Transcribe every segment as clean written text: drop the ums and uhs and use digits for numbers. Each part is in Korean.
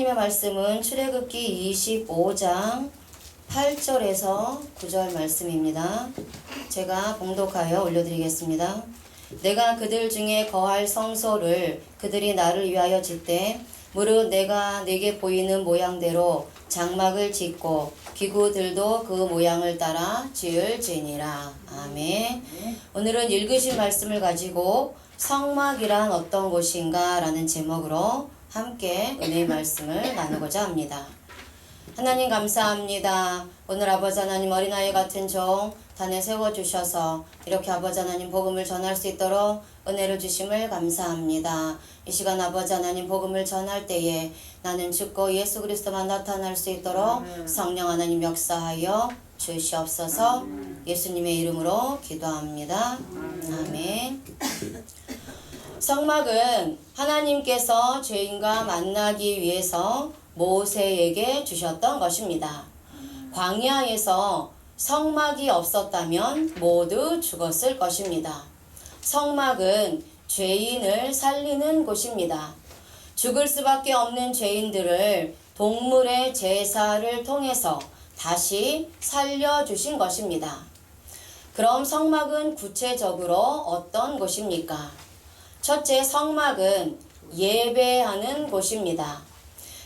하나님의 말씀은 출애굽기 25장 8절에서 9절 말씀입니다. 제가 봉독하여 올려드리겠습니다. 내가 그들 중에 거할 성소를 그들이 나를 위하여 짓되 무릇 내가 내게 보이는 모양대로 장막을 짓고 기구들도 그 모양을 따라 지을지니라. 아멘. 오늘은 읽으신 말씀을 가지고 성막이란 어떤 곳인가 라는 제목으로 함께 은혜의 말씀을 나누고자 합니다. 하나님 감사합니다. 오늘 아버지 하나님 어린아이 같은 종 단에 세워주셔서 이렇게 아버지 하나님 복음을 전할 수 있도록 은혜를 주심을 감사합니다. 이 시간 아버지 하나님 복음을 전할 때에 나는 죽고 예수 그리스도만 나타날 수 있도록 성령 하나님 역사하여 주시옵소서. 예수님의 이름으로 기도합니다. 아멘. 성막은 하나님께서 죄인과 만나기 위해서 모세에게 주셨던 것입니다. 광야에서 성막이 없었다면 모두 죽었을 것입니다. 성막은 죄인을 살리는 곳입니다. 죽을 수밖에 없는 죄인들을 동물의 제사를 통해서 다시 살려주신 것입니다. 그럼 성막은 구체적으로 어떤 곳입니까? 첫째, 성막은 예배하는 곳입니다.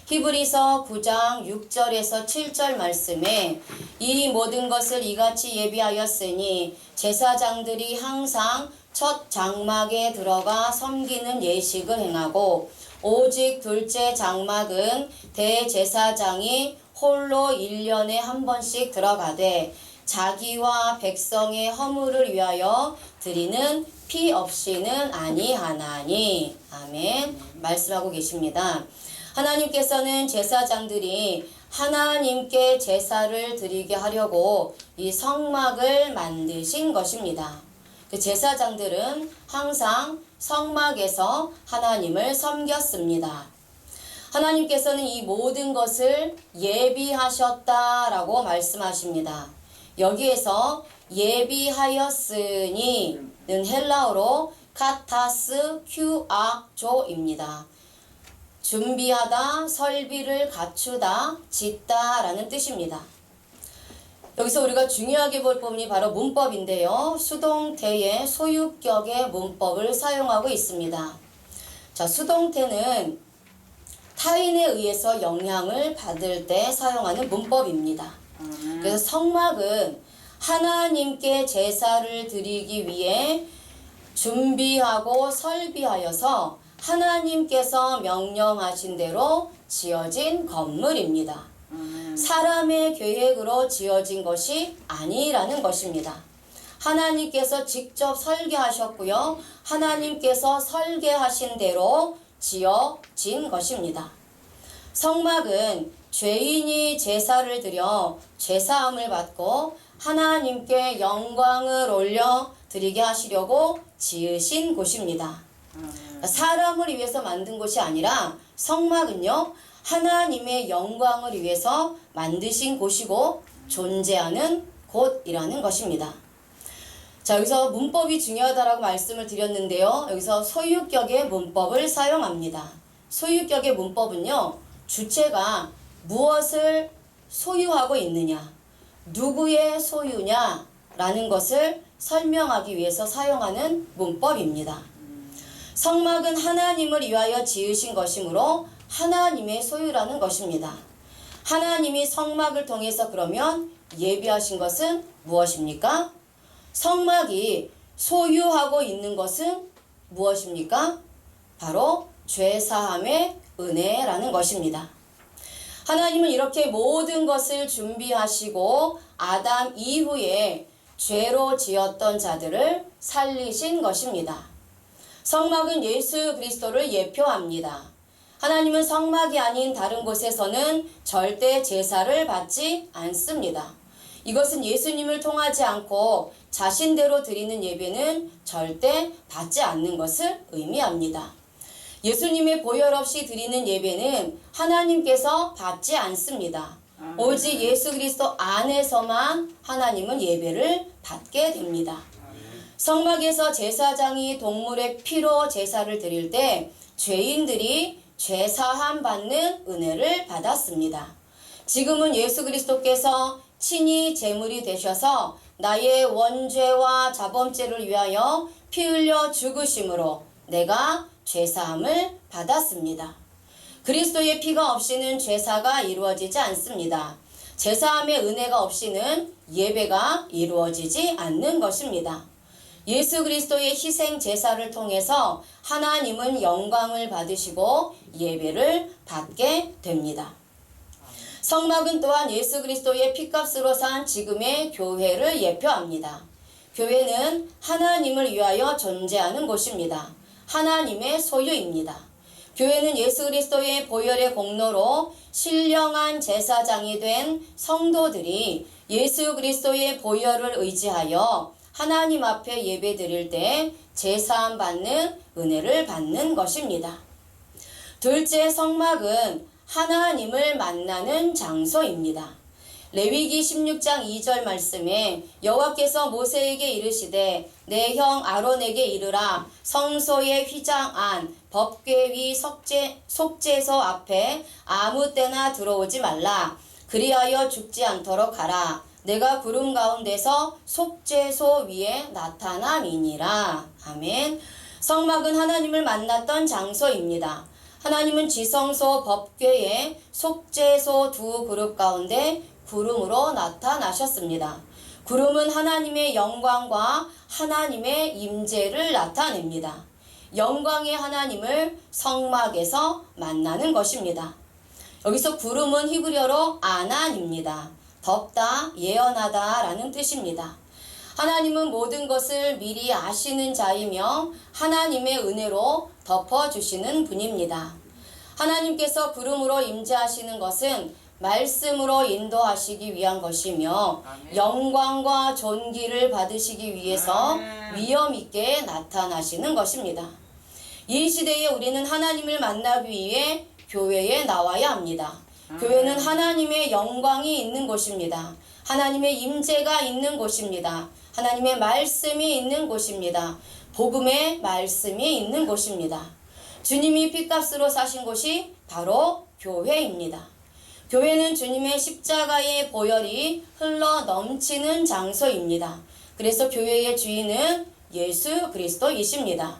히브리서 9장 6절에서 7절 말씀에 이 모든 것을 이같이 예비하였으니 제사장들이 항상 첫 장막에 들어가 섬기는 예식을 행하고 오직 둘째 장막은 대제사장이 홀로 1년에 한 번씩 들어가되 자기와 백성의 허물을 위하여 드리는 피 없이는 아니하나니. 아멘. 말씀하고 계십니다. 하나님께서는 제사장들이 하나님께 제사를 드리게 하려고 이 성막을 만드신 것입니다. 그 제사장들은 항상 성막에서 하나님을 섬겼습니다. 하나님께서는 이 모든 것을 예비하셨다라고 말씀하십니다. 여기에서 예비하였으니는 헬라어로 카타스 큐아조입니다. 준비하다, 설비를 갖추다, 짓다 라는 뜻입니다. 여기서 우리가 중요하게 볼 부분이 바로 문법인데요. 수동태의 소유격의 문법을 사용하고 있습니다. 자, 수동태는 타인에 의해서 영향을 받을 때 사용하는 문법입니다. 그래서 성막은 하나님께 제사를 드리기 위해 준비하고 설비하여서 하나님께서 명령하신 대로 지어진 건물입니다. 사람의 계획으로 지어진 것이 아니라는 것입니다. 하나님께서 직접 설계하셨고요. 하나님께서 설계하신 대로 지어진 것입니다. 성막은 죄인이 제사를 드려 죄사함을 받고 하나님께 영광을 올려 드리게 하시려고 지으신 곳입니다. 사람을 위해서 만든 곳이 아니라 성막은요, 하나님의 영광을 위해서 만드신 곳이고 존재하는 곳이라는 것입니다. 자, 여기서 문법이 중요하다라고 말씀을 드렸는데요. 여기서 소유격의 문법을 사용합니다. 소유격의 문법은요, 주체가 무엇을 소유하고 있느냐, 누구의 소유냐라는 것을 설명하기 위해서 사용하는 문법입니다. 성막은 하나님을 위하여 지으신 것이므로 하나님의 소유라는 것입니다. 하나님이 성막을 통해서 그러면 예비하신 것은 무엇입니까? 성막이 소유하고 있는 것은 무엇입니까? 바로 죄사함의 은혜라는 것입니다. 하나님은 이렇게 모든 것을 준비하시고 아담 이후에 죄로 지었던 자들을 살리신 것입니다. 성막은 예수 그리스도를 예표합니다. 하나님은 성막이 아닌 다른 곳에서는 절대 제사를 받지 않습니다. 이것은 예수님을 통하지 않고 자신대로 드리는 예배는 절대 받지 않는 것을 의미합니다. 예수님의 보혈 없이 드리는 예배는 하나님께서 받지 않습니다. 오직 예수 그리스도 안에서만 하나님은 예배를 받게 됩니다. 성막에서 제사장이 동물의 피로 제사를 드릴 때 죄인들이 죄사함 받는 은혜를 받았습니다. 지금은 예수 그리스도께서 친히 제물이 되셔서 나의 원죄와 자범죄를 위하여 피 흘려 죽으심으로 내가 죄사함을 받았습니다. 그리스도의 피가 없이는 죄사가 이루어지지 않습니다. 제사함의 은혜가 없이는 예배가 이루어지지 않는 것입니다. 예수 그리스도의 희생 제사를 통해서 하나님은 영광을 받으시고 예배를 받게 됩니다. 성막은 또한 예수 그리스도의 피값으로 산 지금의 교회를 예표합니다. 교회는 하나님을 위하여 존재하는 곳입니다. 하나님의 소유입니다. 교회는 예수 그리스도의 보혈의 공로로 신령한 제사장이 된 성도들이 예수 그리스도의 보혈을 의지하여 하나님 앞에 예배 드릴 때 제사함 받는 은혜를 받는 것입니다. 둘째, 성막은 하나님을 만나는 장소입니다. 레위기 16장 2절 말씀에 여호와께서 모세에게 이르시되 내 형 아론에게 이르라 성소의 휘장 안 법궤 위 속죄소 앞에 아무 때나 들어오지 말라 그리하여 죽지 않도록 하라 내가 구름 가운데서 속죄소 위에 나타남이니라. 아멘. 성막은 하나님을 만났던 장소입니다. 하나님은 지성소 법궤에 속죄소 두 그룹 가운데 구름으로 나타나셨습니다. 구름은 하나님의 영광과 하나님의 임재를 나타냅니다. 영광의 하나님을 성막에서 만나는 것입니다. 여기서 구름은 히브리어로 아난입니다. 덥다, 예언하다 라는 뜻입니다. 하나님은 모든 것을 미리 아시는 자이며 하나님의 은혜로 덮어주시는 분입니다. 하나님께서 구름으로 임재하시는 것은 말씀으로 인도하시기 위한 것이며 영광과 존귀를 받으시기 위해서 위엄 있게 나타나시는 것입니다. 이 시대에 우리는 하나님을 만나기 위해 교회에 나와야 합니다. 교회는 하나님의 영광이 있는 곳입니다. 하나님의 임재가 있는 곳입니다. 하나님의 말씀이 있는 곳입니다. 복음의 말씀이 있는 곳입니다. 주님이 핏값으로 사신 곳이 바로 교회입니다. 교회는 주님의 십자가의 보혈이 흘러 넘치는 장소입니다. 그래서 교회의 주인은 예수 그리스도이십니다.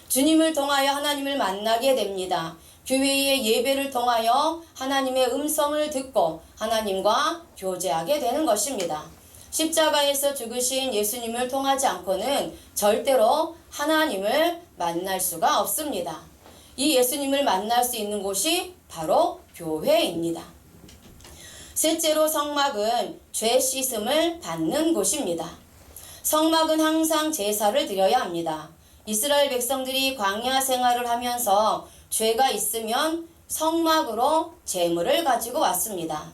주님을 통하여 하나님을 만나게 됩니다. 교회의 예배를 통하여 하나님의 음성을 듣고 하나님과 교제하게 되는 것입니다. 십자가에서 죽으신 예수님을 통하지 않고는 절대로 하나님을 만날 수가 없습니다. 이 예수님을 만날 수 있는 곳이 바로 교회입니다. 셋째로 성막은 죄 씻음을 받는 곳입니다. 성막은 항상 제사를 드려야 합니다. 이스라엘 백성들이 광야 생활을 하면서 죄가 있으면 성막으로 제물을 가지고 왔습니다.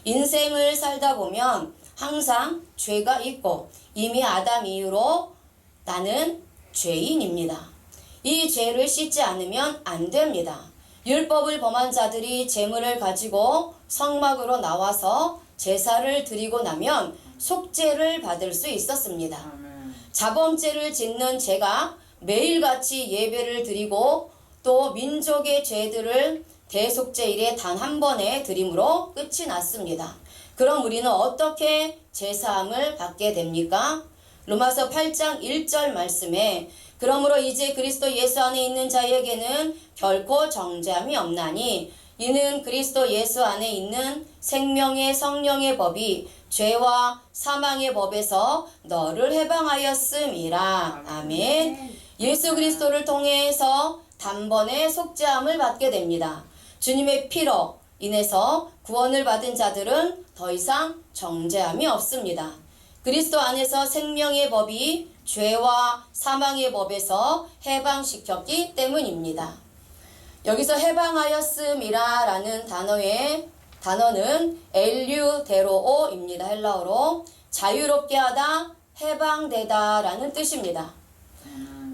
인생을 살다 보면 항상 죄가 있고 이미 아담 이후로 나는 죄인입니다. 이 죄를 씻지 않으면 안 됩니다. 율법을 범한 자들이 제물을 가지고 성막으로 나와서 제사를 드리고 나면 속죄를 받을 수 있었습니다. 자범죄를 짓는 제가 매일같이 예배를 드리고 또 민족의 죄들을 대속죄일에 단 한 번에 드림으로 끝이 났습니다. 그럼 우리는 어떻게 제사함을 받게 됩니까? 로마서 8장 1절 말씀에 그러므로 이제 그리스도 예수 안에 있는 자에게는 결코 정죄함이 없나니 이는 그리스도 예수 안에 있는 생명의 성령의 법이 죄와 사망의 법에서 너를 해방하였음이라. 아멘. 예수 그리스도를 통해서 단번에 속죄함을 받게 됩니다. 주님의 피로 인해서 구원을 받은 자들은 더 이상 정죄함이 없습니다. 그리스도 안에서 생명의 법이 죄와 사망의 법에서 해방시켰기 때문입니다. 여기서 해방하였음이라 라는 단어는 엘류데로오입니다. 헬라어로 자유롭게 하다, 해방되다 라는 뜻입니다.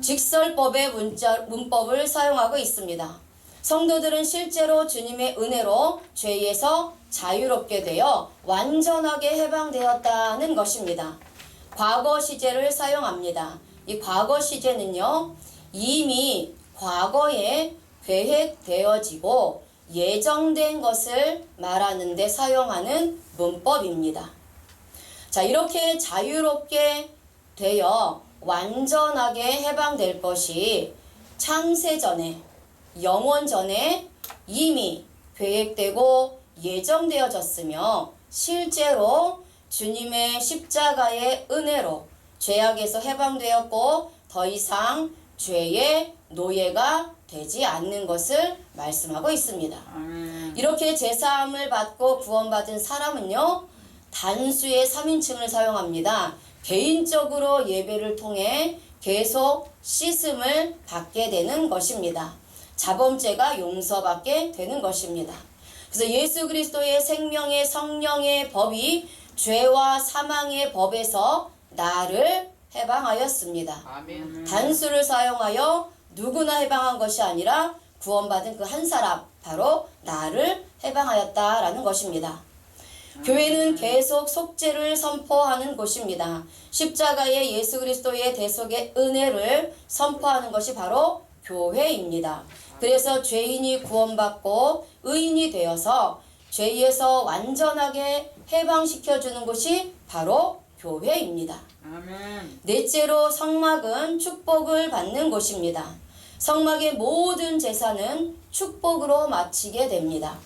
직설법의 문법을 사용하고 있습니다. 성도들은 실제로 주님의 은혜로 죄에서 자유롭게 되어 완전하게 해방되었다는 것입니다. 과거 시제를 사용합니다. 이 과거 시제는요, 이미 과거에 계획되어지고 예정된 것을 말하는 데 사용하는 문법입니다. 자, 이렇게 자유롭게 되어 완전하게 해방될 것이 창세전에, 영원전에 이미 계획되고 예정되어졌으며 실제로 주님의 십자가의 은혜로 죄악에서 해방되었고 더 이상 죄의 노예가 되지 않는 것을 말씀하고 있습니다. 이렇게 제사함을 받고 구원받은 사람은요, 단수의 3인칭을 사용합니다. 개인적으로 예배를 통해 계속 씻음을 받게 되는 것입니다. 자범죄가 용서받게 되는 것입니다. 그래서 예수 그리스도의 생명의 성령의 법이 죄와 사망의 법에서 나를 해방하였습니다. 아멘. 단수를 사용하여 누구나 해방한 것이 아니라 구원받은 그 한 사람, 바로 나를 해방하였다라는 것입니다. 교회는 계속 속죄를 선포하는 곳입니다. 십자가의 예수 그리스도의 대속의 은혜를 선포하는 것이 바로 교회입니다. 그래서 죄인이 구원받고 의인이 되어서 죄에서 완전하게 해방시켜주는 곳이 바로 교회입니다. 아멘. 넷째로 성막은 축복을 받는 곳입니다. 성막의 모든 제사는 축복으로 마치게 됩니다.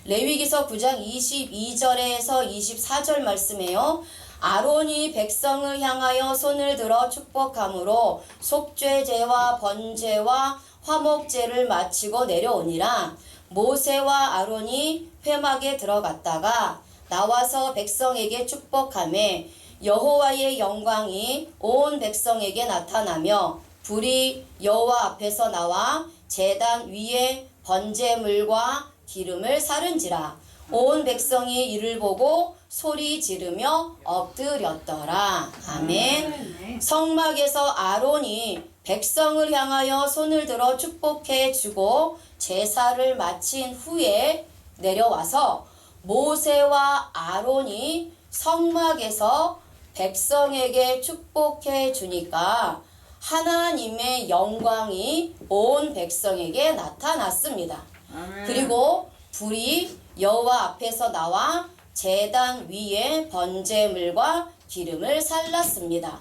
레위기서 9장 22절에서 24절 말씀에요. 아론이 백성을 향하여 손을 들어 축복함으로 속죄제와 번제와 화목제를 마치고 내려오니라. 모세와 아론이 회막에 들어갔다가 나와서 백성에게 축복하매 여호와의 영광이 온 백성에게 나타나며 불이 여호와 앞에서 나와 제단 위에 번제물과 기름을 사른지라. 온 백성이 이를 보고 소리 지르며 엎드렸더라. 아멘. 성막에서 아론이 백성을 향하여 손을 들어 축복해 주고 제사를 마친 후에 내려와서 모세와 아론이 성막에서 백성에게 축복해 주니까 하나님의 영광이 온 백성에게 나타났습니다. 아멘. 그리고 불이 여호와 앞에서 나와 제단 위에 번제물과 기름을 살랐습니다.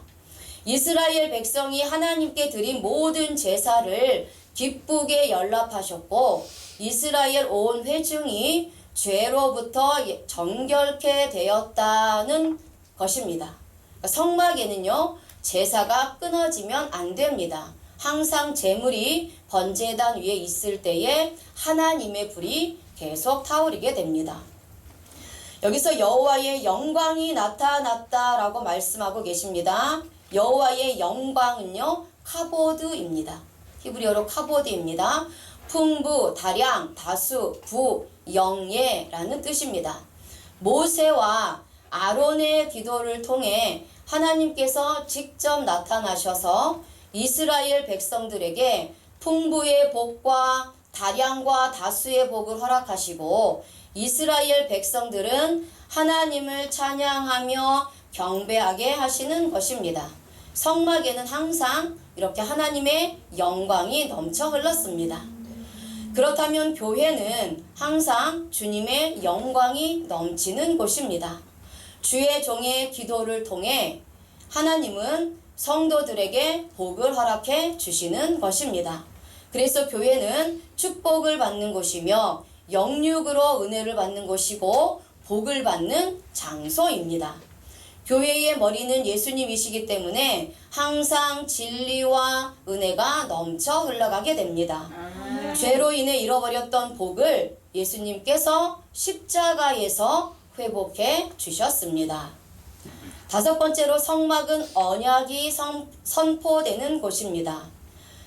이스라엘 백성이 하나님께 드린 모든 제사를 기쁘게 연락하셨고 이스라엘 온 회중이 죄로부터 정결케 되었다는 것입니다. 성막에는요, 제사가 끊어지면 안 됩니다. 항상 제물이 번제단 위에 있을 때에 하나님의 불이 계속 타오르게 됩니다. 여기서 여호와의 영광이 나타났다라고 말씀하고 계십니다. 여호와의 영광은요, 카보드입니다. 히브리어로 카보드입니다. 풍부, 다량, 다수, 부, 영예라는 뜻입니다. 모세와 아론의 기도를 통해 하나님께서 직접 나타나셔서 이스라엘 백성들에게 풍부의 복과 다량과 다수의 복을 허락하시고 이스라엘 백성들은 하나님을 찬양하며 경배하게 하시는 것입니다. 성막에는 항상 이렇게 하나님의 영광이 넘쳐 흘렀습니다. 그렇다면 교회는 항상 주님의 영광이 넘치는 곳입니다. 주의 종의 기도를 통해 하나님은 성도들에게 복을 허락해 주시는 것입니다. 그래서 교회는 축복을 받는 곳이며 영육으로 은혜를 받는 곳이고 복을 받는 장소입니다. 교회의 머리는 예수님이시기 때문에 항상 진리와 은혜가 넘쳐 흘러가게 됩니다. 죄로 인해 잃어버렸던 복을 예수님께서 십자가에서 회복해 주셨습니다. 다섯 번째로 성막은 언약이 선포되는 곳입니다.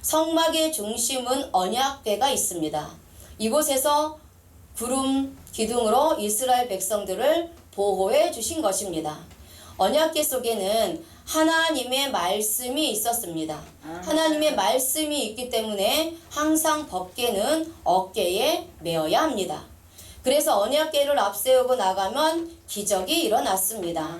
성막의 중심은 언약궤가 있습니다. 이곳에서 구름 기둥으로 이스라엘 백성들을 보호해 주신 것입니다. 언약궤 속에는 하나님의 말씀이 있었습니다. 하나님의 말씀이 있기 때문에 항상 법궤는 어깨에 메어야 합니다. 그래서 언약궤를 앞세우고 나가면 기적이 일어났습니다.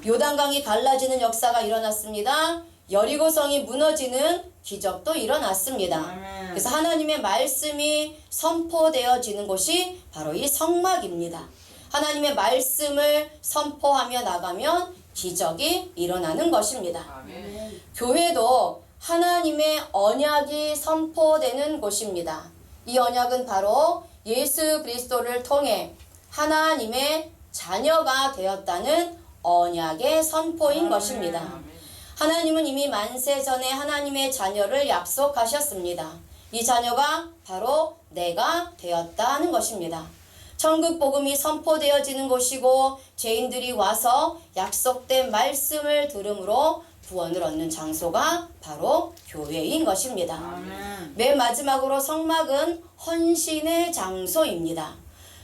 요단강이 갈라지는 역사가 일어났습니다. 여리고성이 무너지는 기적도 일어났습니다. 아멘. 그래서 하나님의 말씀이 선포되어지는 곳이 바로 이 성막입니다. 하나님의 말씀을 선포하며 나가면 기적이 일어나는 것입니다. 아멘. 교회도 하나님의 언약이 선포되는 곳입니다. 이 언약은 바로 예수 그리스도를 통해 하나님의 자녀가 되었다는 언약의 선포인 것입니다. 아멘. 하나님은 이미 만세 전에 하나님의 자녀를 약속하셨습니다. 이 자녀가 바로 내가 되었다는 것입니다. 천국 복음이 선포되어지는 곳이고 죄인들이 와서 약속된 말씀을 들음으로 구원을 얻는 장소가 바로 교회인 것입니다. 아멘. 맨 마지막으로 성막은 헌신의 장소입니다.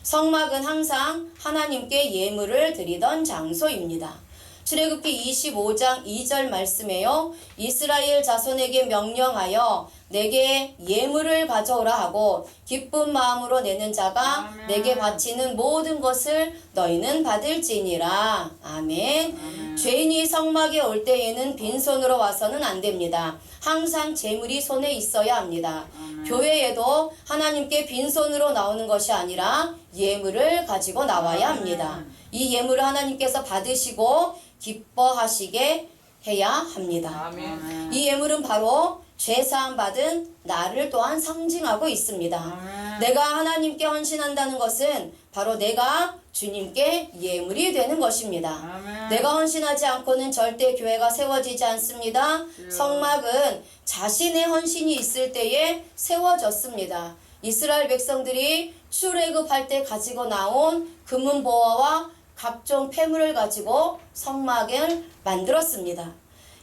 성막은 항상 하나님께 예물을 드리던 장소입니다. 출애굽기 25장 2절 말씀에요. 이스라엘 자손에게 명령하여 내게 예물을 가져오라 하고 기쁜 마음으로 내는 자가 아멘. 내게 바치는 모든 것을 너희는 받을지니라. 아멘. 아멘. 죄인이 성막에 올 때에는 빈손으로 와서는 안 됩니다. 항상 재물이 손에 있어야 합니다. 아멘. 교회에도 하나님께 빈손으로 나오는 것이 아니라 예물을 가지고 나와야 합니다. 이 예물을 하나님께서 받으시고 기뻐하시게 해야 합니다. 아멘. 이 예물은 바로 죄사함 받은 나를 또한 상징하고 있습니다. 아멘. 내가 하나님께 헌신한다는 것은 바로 내가 주님께 예물이 되는 것입니다. 아멘. 내가 헌신하지 않고는 절대 교회가 세워지지 않습니다. 성막은 자신의 헌신이 있을 때에 세워졌습니다. 이스라엘 백성들이 출애굽할 때 가지고 나온 금은보화와 각종 폐물을 가지고 성막을 만들었습니다.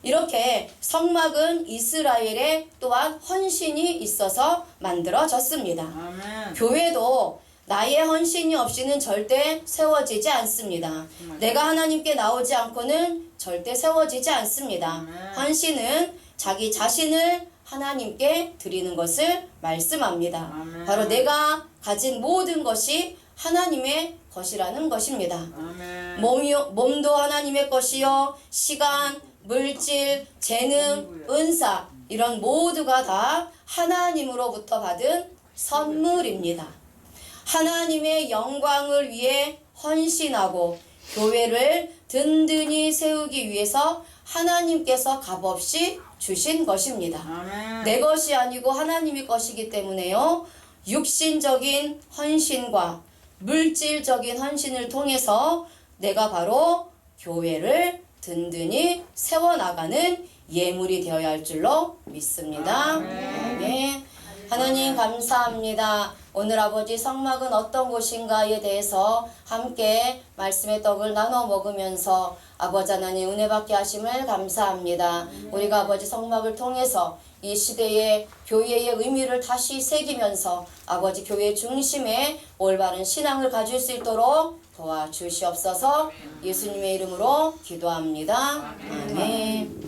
이렇게 성막은 이스라엘에 또한 헌신이 있어서 만들어졌습니다. 아멘. 교회도 나의 헌신이 없이는 절대 세워지지 않습니다. 내가 하나님께 나오지 않고는 절대 세워지지 않습니다. 아멘. 헌신은 자기 자신을 하나님께 드리는 것을 말씀합니다. 아멘. 바로 내가 가진 모든 것이 하나님의 것이라는 것입니다. 아멘. 몸도 하나님의 것이요, 시간, 물질, 재능, 은사 이런 모두가 다 하나님으로부터 받은 선물입니다. 하나님의 영광을 위해 헌신하고 교회를 든든히 세우기 위해서 하나님께서 값없이 주신 것입니다. 아멘. 내 것이 아니고 하나님의 것이기 때문에요. 육신적인 헌신과 물질적인 헌신을 통해서 내가 바로 교회를 든든히 세워나가는 예물이 되어야 할 줄로 믿습니다. 아멘. 하나님 감사합니다. 오늘 아버지 성막은 어떤 곳인가에 대해서 함께 말씀의 떡을 나눠 먹으면서 아버지 하나님 은혜 받게 하심을 감사합니다. 우리가 아버지 성막을 통해서 이 시대의 교회의 의미를 다시 새기면서 아버지 교회 중심에 올바른 신앙을 가질 수 있도록 도와주시옵소서. 예수님의 이름으로 기도합니다. 아멘.